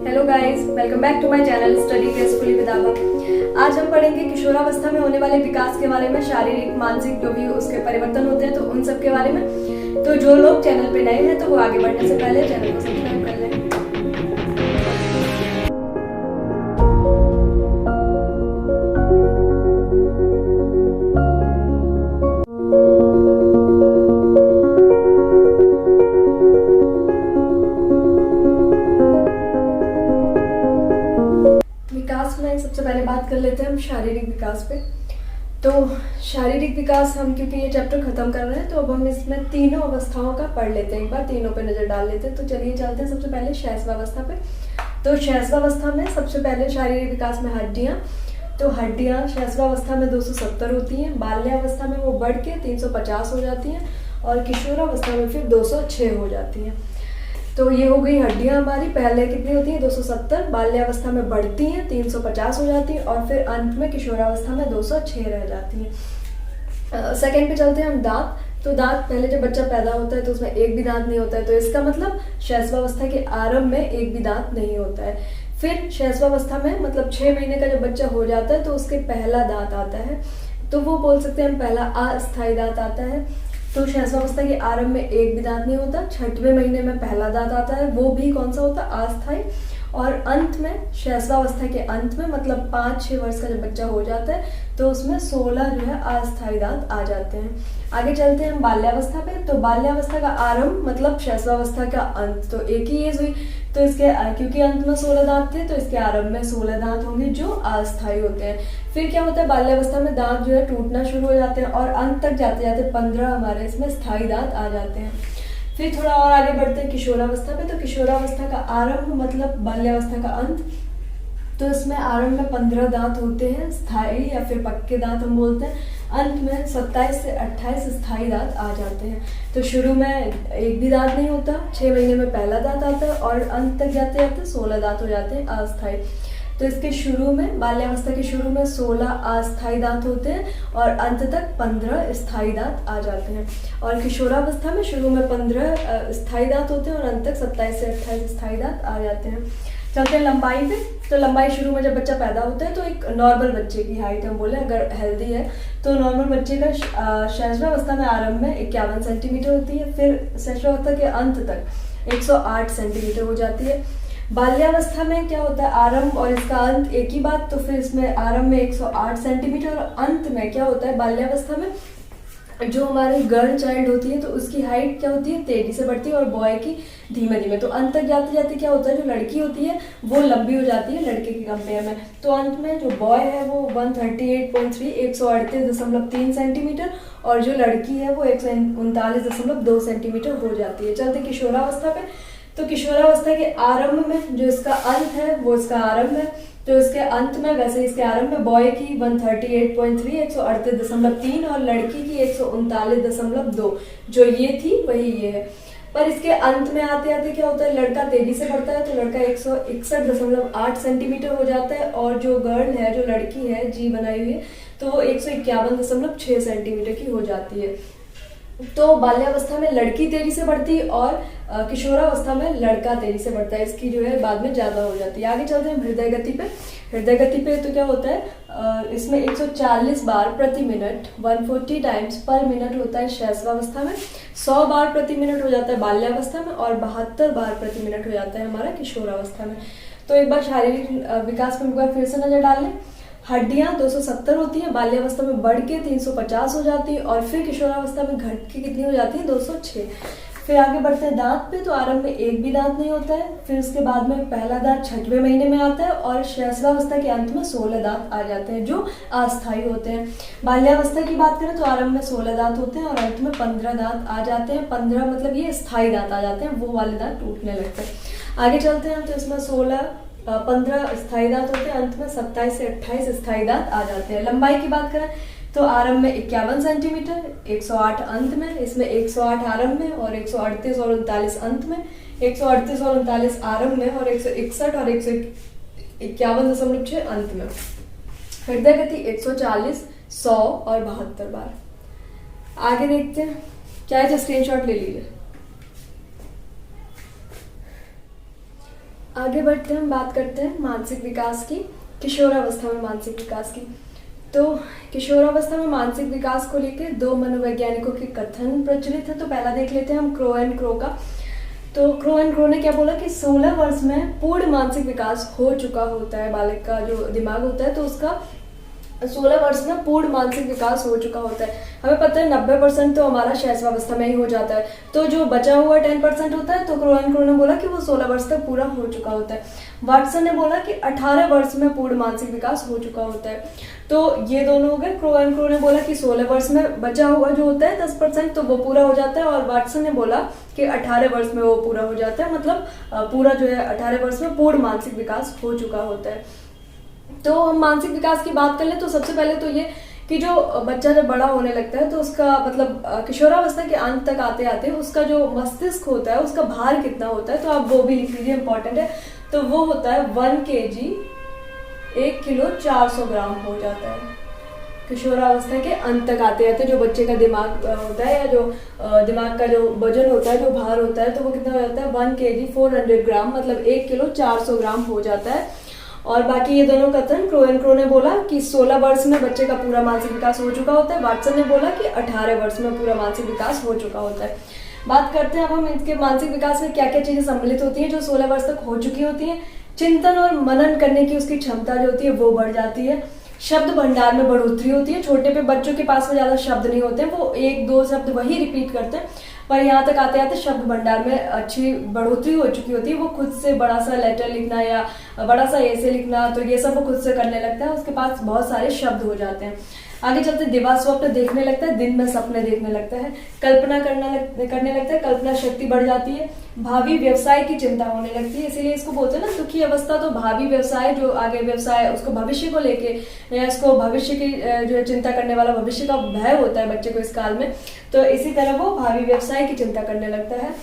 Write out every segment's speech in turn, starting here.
Hello guys, welcome back to my channel study gracefully with Abha. आज हम पढ़ेंगे किशोरावस्था में होने वाले विकास के बारे में, शारीरिक मानसिक जो भी उसके परिवर्तन होते हैं तो उन सब के बारे में। तो जो लोग चैनल पे नए हैं तो वो आगे बढ़ने से पहले चैनल को सब्सक्राइब कर लें। विकास में सबसे पहले बात कर लेते हैं हम शारीरिक विकास पे। तो शारीरिक विकास हम क्योंकि ये चैप्टर खत्म कर रहे हैं तो अब हम इसमें तीनों अवस्थाओं का पढ़ लेते हैं, एक बार तीनों पे नजर डाल लेते हैं। तो चलिए चलते हैं सबसे पहले शैशवावस्था पे। तो शैशवावस्था में सबसे पहले शारीरिक विकास में हड्डियां, तो हड्डियां शैशवावस्था में 270 होती हैं, बाल्यावस्था में वो बढ़ के 350 हो जाती हैं और किशोरावस्था में फिर 206 हो जाती हैं। तो ये हो गई हड्डियां हमारी, पहले कितनी होती है 270, बाल्यावस्था में बढ़ती हैं 350 हो जाती हैं और फिर अंत में किशोरावस्था में 206 रह जाती हैं। सेकंड पे चलते हैं हम दांत। तो दांत पहले जब बच्चा पैदा होता है तो उसमें एक भी दांत नहीं होता है, तो इसका मतलब शैशवावस्था के आरंभ में एक भी दांत नहीं होता है। फिर शैशवावस्था में मतलब 6 महीने का जब बच्चा हो जाता है तो उसके पहला दांत आता है, तो वो बोल सकते हैं हम पहला अस्थायी दांत आता है। तो शैशवावस्था के आरंभ में एक भी दांत नहीं होता, 6वें महीने में पहला दांत आता है, वो भी कौन सा होता है अस्थायी। और अंत में शैशवावस्था के अंत में मतलब 5-6 वर्ष का जब बच्चा हो जाता है तो उसमें 16 जो है अस्थायी दांत आ जाते हैं। आगे चलते हैं हम बाल्यावस्था पे। तो बाल्यावस्था का आरंभ मतलब शैशवावस्था का अंत, तो एक ही एज हुई तो इसके क्योंकि अंत में 16 दांत थे तो इसके आरंभ में 16 दांत होंगे जो अस्थायी होते हैं। फिर क्या होता है बाल्यावस्था में दांत जो है टूटना शुरू हो जाते हैं और अंत तक जाते जाते 15 हमारे इसमें स्थायी दांत आ जाते हैं। फिर थोड़ा और आगे बढ़ते हैं किशोरावस्था पे। तो किशोरावस्था का आरंभ मतलब बाल्यावस्था का अंत, तो इसमें आरंभ में 15 दांत होते हैं स्थायी या फिर पक्के दांत हम बोलते हैं, अंत में 27 से 28 स्थायी दांत आ जाते हैं। तो शुरू में एक भी दांत नहीं होता, 6 महीने में पहला दांत आता है और अंत तक जाते जाते 16 दांत हो जाते हैं अस्थायी। तो इसके शुरू में बाल्यावस्था के शुरू में 16 अस्थायी दांत होते हैं और अंत तक 15 स्थायी दांत आ जाते हैं। और किशोरावस्था में शुरू में 15 स्थायी दांत होते हैं और अंत तक 27 से 28 स्थायी दांत आ जाते हैं। चलते हैं लंबाई पे। तो लंबाई शुरू में जब बच्चा पैदा होता है तो एक नॉर्मल बच्चे की हाइट हम बोले अगर हेल्दी है तो नॉर्मल बच्चे का शैशवावस्था में आरंभ में 51 सेंटीमीटर होती है, फिर शैशवावस्था के अंत तक 108 सेंटीमीटर हो जाती है। बाल्यावस्था में क्या होता है आरंभ और इसका अंत एक ही बात, तो फिर इसमें आरंभ में 108 सेंटीमीटर और अंत में क्या होता है बाल्यावस्था में जो हमारी गर्ल चाइल्ड होती है तो उसकी हाइट क्या होती है तेजी से बढ़ती है और बॉय की धीमे धीमे। तो अंत तक जाते जाते क्या होता है जो लड़की होती है वो लंबी हो जाती है लड़के के कंपेयर में। तो अंत में जो बॉय है वो 138.3 138.3 सेंटीमीटर और जो लड़की है वो 139.2 सेंटीमीटर हो जाती है। चलते किशोरावस्था पे। तो किशोरावस्था के आरंभ में जो इसका अंत है वो इसका आरंभ है, तो इसके अंत में वैसे इसके आरंभ में बॉय की 138.3 138.3 और लड़की की 139.2 जो ये थी वही ये है। पर इसके अंत में आते आते क्या होता है लड़का तेजी से बढ़ता है तो लड़का 161.8 सेंटीमीटर हो जाता है और जो गर्ल है जो लड़की है जी बनाई हुई है तो वो 151.6 सेंटीमीटर की हो जाती है। तो बाल्यावस्था में लड़की तेजी से बढ़ती है और किशोरावस्था में लड़का तेजी से बढ़ता है, इसकी जो है बाद में ज्यादा हो जाती है। आगे चलते हैं हृदय गति पे। हृदय गति पे तो क्या होता है इसमें 140 बार प्रति मिनट 140 टाइम्स पर मिनट होता है शैशवावस्था में, 100 बार प्रति मिनट हो जाता है बाल्यावस्था में और 72 बार प्रति मिनट हो जाता है हमारा किशोरावस्था में। तो एक बार शारीरिक विकास पर एक बार फिर से नजर डाल लें। हड्डियां 270 होती हैं, बाल्यावस्था में बढ़ के 350 हो जाती है और फिर किशोरावस्था में घट के कितनी हो जाती है 206। फिर आगे बढ़ते हैं दांत पे। तो आरंभ में एक भी दांत नहीं होता है, फिर उसके बाद में पहला दांत 6वें महीने में आता है और शैशवावस्था के अंत में 16 दांत आ जाते हैं जो अस्थायी होते हैं। बाल्यावस्था की बात करें तो आरंभ में 16 दांत होते हैं और अंत में 15 दांत आ जाते हैं। 15 मतलब ये स्थायी दांत आ जाते हैं, वो वाले दांत टूटने लगते हैं। आगे चलते हैं तो इसमें 15 स्थायी दांत होते हैं, अंत में 27 से 28 स्थायी दांत आ जाते हैं। लंबाई की बात करें तो आरंभ में 51 सेंटीमीटर, 108 अंत में, इसमें 108 आरंभ में और 138 और 39 अंत में, 138 और 39 आरंभ में और 161 और 151.6 अंत में। हृदय गति 140, 100 और 72 बार। आगे देखते हैं, चाहे तो स्क्रीनशॉट ले लीजिए। आगे बढ़ते हैं, हम बात करते हैं मानसिक विकास की, किशोरावस्था में मानसिक विकास की। तो किशोरावस्था में मानसिक विकास को लेकर दो मनोवैज्ञानिकों के कथन प्रचलित है। तो पहला देख लेते हैं हम क्रो एंड क्रो का। तो क्रो एंड क्रो ने क्या बोला कि 16 वर्ष में पूर्ण मानसिक विकास हो चुका होता है। बालक का जो दिमाग होता है तो उसका 16 वर्ष में पूर्ण मानसिक विकास हो चुका होता है। हमें पता है 90% तो हमारा शैशवावस्था में ही हो जाता है, तो जो बचा हुआ 10% होता है, तो क्रो एंड क्रो ने बोला कि वो 16 वर्ष तक पूरा हो चुका होता है। वाटसन ने बोला कि 18 वर्ष में पूर्ण मानसिक विकास हो चुका होता है। तो ये दोनों हो गए। क्रो एंड क्रो ने बोला कि 16 वर्ष में बचा हुआ जो होता है 10% तो वो पूरा हो जाता है, और वाटसन ने बोला कि 18 वर्ष में वो पूरा हो जाता है, मतलब पूरा जो है 18 वर्ष में पूर्ण मानसिक विकास हो चुका होता है। तो हम मानसिक विकास की बात कर ले तो सबसे पहले तो ये कि जो बच्चा जब बड़ा होने लगता है तो उसका मतलब किशोरावस्था के अंत तक आते आते उसका जो मस्तिष्क होता है उसका भार कितना होता है, तो आप वो भी लिख लीजिए, इंपॉर्टेंट है। तो वो होता है 1 kg 1 किलो 400 ग्राम हो जाता है किशोरावस्था के अंत तक आते आते। जो बच्चे का दिमाग होता है या जो दिमाग का जो वजन होता है, जो भार होता है, तो वो कितना हो जाता है 1 kg 400 ग्राम, मतलब 1 किलो 400 ग्राम हो जाता है। और बाकी ये दोनों कथन क्रो एंड क्रो ने बोला कि 16 वर्ष में बच्चे का पूरा मानसिक विकास हो चुका होता है। वाटसन ने बोला कि 18 वर्ष में पूरा मानसिक विकास हो चुका होता है। बात करते हैं अब हम इनके मानसिक विकास में क्या क्या चीजें सम्मिलित होती हैं जो 16 वर्ष तक हो चुकी होती हैं। चिंतन और मनन करने की उसकी क्षमता जो होती है वो बढ़ जाती है। शब्द भंडार में बढ़ोतरी होती है। छोटे पे बच्चों के पास में ज्यादा शब्द नहीं होते हैं, वो 1-2 शब्द वही रिपीट करते हैं, पर यहाँ तक आते आते शब्द भंडार में अच्छी बढ़ोतरी हो चुकी होती है। वो खुद से बड़ा सा लेटर लिखना या बड़ा सा ऐसे लिखना, तो ये सब वो खुद से करने लगता है, उसके पास बहुत सारे शब्द हो जाते हैं। आगे चलते दिवा स्वप्न देखने लगता है, दिन में सपने देखने लगता है। कल्पना करने लगता है, कल्पना शक्ति बढ़ जाती है। भावी व्यवसाय की चिंता होने लगती है, इसीलिए इसको बोलते हैं ना सुखी अवस्था। तो भावी व्यवसाय, जो आगे व्यवसाय उसको भविष्य को लेके या इसको भविष्य की जो है चिंता करने वाला, भविष्य का भय होता है बच्चे को इस काल में, तो इसी तरह वो भावी व्यवसाय की चिंता करने लगता है।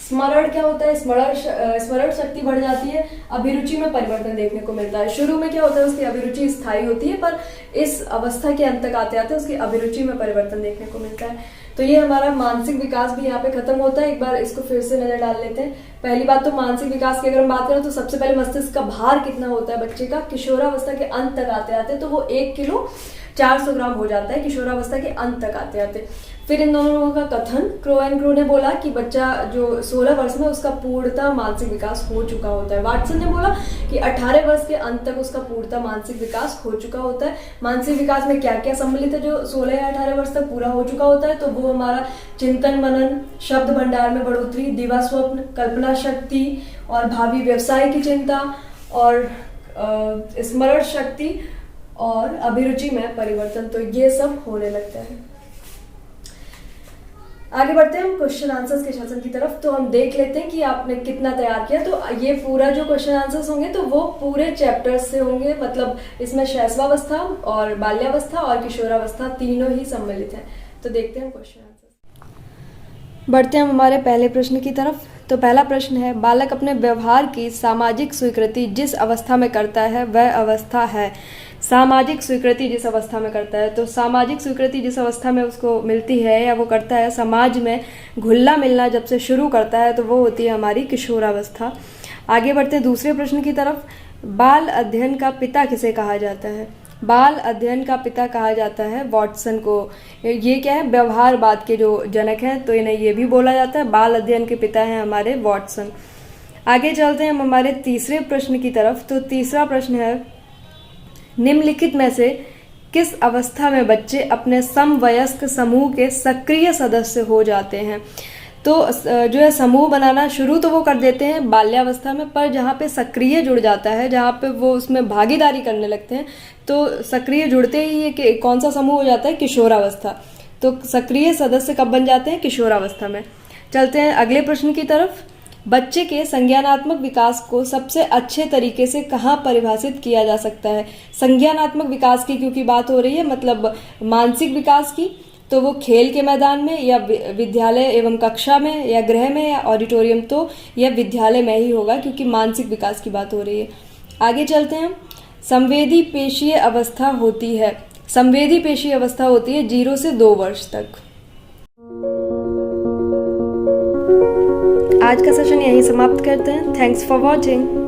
स्मरण क्या होता है? स्मरण शक्ति बढ़ जाती है। अभिरुचि में परिवर्तन देखने को मिलता है। शुरू में क्या होता है उसकी अभिरुचि स्थायी होती है, पर इस अवस्था के अंत तक आते आते उसकी अभिरुचि में परिवर्तन देखने को मिलता है। तो ये हमारा मानसिक विकास भी यहाँ पे खत्म होता है। एक बार इसको फिर से नजर डाल लेते हैं। पहली बात तो मानसिक विकास की अगर हम बात करें तो सबसे पहले मस्तिष्क का भार कितना होता है बच्चे का किशोरावस्था के अंत तक आते आते, तो वो 1 किलो 400 ग्राम हो जाता है किशोरावस्था के अंत तक आते आते। फिर इन दोनों लोगों का कथन, क्रो एंड क्रो ने बोला कि बच्चा जो 16 वर्ष में उसका पूर्णतः मानसिक विकास हो चुका होता है। वाटसन ने बोला कि 18 वर्ष के अंत तक उसका पूर्णतः मानसिक विकास हो चुका होता है। मानसिक विकास में क्या क्या सम्मिलित है जो 16 या 18 वर्ष तक पूरा हो चुका होता है? तो वो हमारा चिंतन मनन, शब्द भंडार में बढ़ोतरी, दिवा स्वप्न, कल्पना शक्ति और भावी व्यवसाय की चिंता और स्मरण शक्ति और अभिरुचि में परिवर्तन, तो ये सब होने लगता है। आगे बढ़ते हैं हम क्वेश्चन आंसर्स के सेशन की तरफ। तो हम देख लेते हैं कि आपने कितना तैयार किया। तो ये पूरा जो क्वेश्चन आंसर्स होंगे तो वो पूरे चैप्टर्स से होंगे, मतलब इसमें शैशवावस्था और बाल्यावस्था और किशोरावस्था तीनों ही सम्मिलित हैं। तो देखते हैं क्वेश्चन आंसर्स। बढ़ते हैं हम हमारे पहले प्रश्न की तरफ। तो पहला प्रश्न है, बालक अपने व्यवहार की सामाजिक स्वीकृति जिस अवस्था में करता है वह अवस्था है। सामाजिक स्वीकृति जिस अवस्था में करता है, तो सामाजिक स्वीकृति जिस अवस्था में उसको मिलती है या वो करता है, समाज में घुलना मिलना जब से शुरू करता है तो वो होती है हमारी किशोरावस्था। आगे बढ़ते हैं दूसरे प्रश्न की तरफ। बाल अध्ययन का पिता किसे कहा जाता है? बाल अध्ययन का पिता कहा जाता है वाटसन को। ये क्या है? व्यवहारवाद के जो जनक हैं, तो इन्हें ये भी बोला जाता है। बाल अध्ययन के पिता हैं हमारे वाटसन। आगे चलते हैं हम हमारे तीसरे प्रश्न की तरफ। तो तीसरा प्रश्न है, निम्नलिखित में से किस अवस्था में बच्चे अपने समवयस्क समूह के सक्रिय सदस्य हो जाते हैं? तो जो है समूह बनाना शुरू तो वो कर देते हैं बाल्यावस्था में, पर जहाँ पे सक्रिय जुड़ जाता है, जहाँ पे वो उसमें भागीदारी करने लगते हैं, तो सक्रिय जुड़ते ही ये कौन सा समूह हो जाता है? किशोरावस्था। तो सक्रिय सदस्य कब बन जाते हैं? किशोरावस्था में। चलते हैं अगले प्रश्न की तरफ। बच्चे के संज्ञानात्मक विकास को सबसे अच्छे तरीके से कहाँ परिभाषित किया जा सकता है? संज्ञानात्मक विकास की क्योंकि बात हो रही है, मतलब मानसिक विकास की, तो वो खेल के मैदान में या विद्यालय एवं कक्षा में या गृह में या ऑडिटोरियम, तो यह विद्यालय में ही होगा क्योंकि मानसिक विकास की बात हो रही है। आगे चलते हैं। संवेदी पेशीय अवस्था होती है। संवेदी पेशीय अवस्था होती है 0 से 2 वर्ष तक। आज का सेशन यहीं समाप्त करते हैं। Thanks for watching.